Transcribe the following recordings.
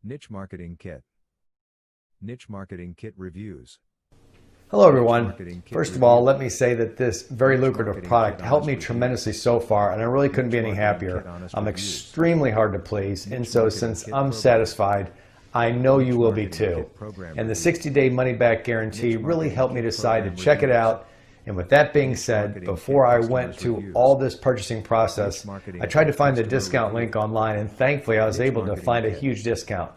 Niche Marketing Kit. Niche Marketing Kit Reviews. Hello Niche everyone. Marketing Kit First of all, Review. let me say that this very Niche lucrative Marketing product Kit helped me Honest Review. tremendously so far, and I really couldn't be Niche any Marketing happier. Kit Honest I'm Reviews. extremely hard to please, and Niche so Marketing since Kit I'm Program. satisfied, I know you Niche will be Marketing too. Kit Program And the Review. 60-day money-back guarantee Niche really Marketing helped me Kit decide to Program check it Reviews. out. And with that being Niche said, Marketing before Kit I Customers went to Reviews. all this purchasing process, Niche Marketing I tried to Kit find the Customer discount Review. link online, and thankfully I was Niche able to Marketing find a Kit. huge discount.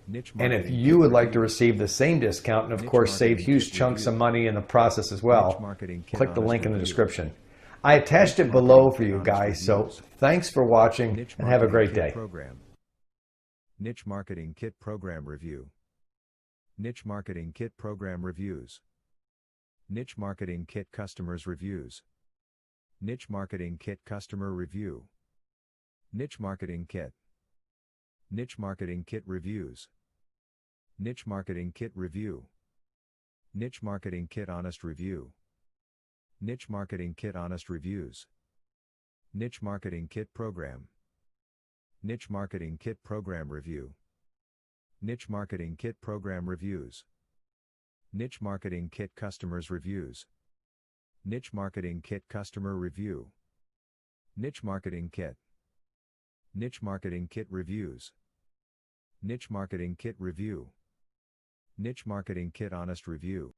Niche And if Marketing you Kit would like to Review. receive the same discount and of Niche course save Marketing huge Kit chunks Review. of money in the process as Niche well, Marketing Kit click the Honest link in the Review. description. I attached Niche it below Marketing for Kit you Honest guys, so Reviews. thanks for watching Niche and have a Marketing great Kit day. Program. Niche Marketing Kit Program Review. Niche Marketing Kit Program Reviews. Niche Marketing Kit Customers Reviews. Niche Marketing Kit Customer Review. Niche Marketing Kit. Niche Marketing Kit Reviews. Niche Marketing Kit Review. Niche Marketing Kit Honest Review. Niche Marketing Kit Honest Reviews. Niche Marketing Kit Program. Niche Marketing Kit Program Review. Niche Marketing Kit Program Reviews. Niche Marketing Kit Customers Reviews. Niche Marketing Kit Customer Review. Niche Marketing Kit. Niche Marketing Kit Reviews. Niche Marketing Kit Review. Niche Marketing Kit Honest Review.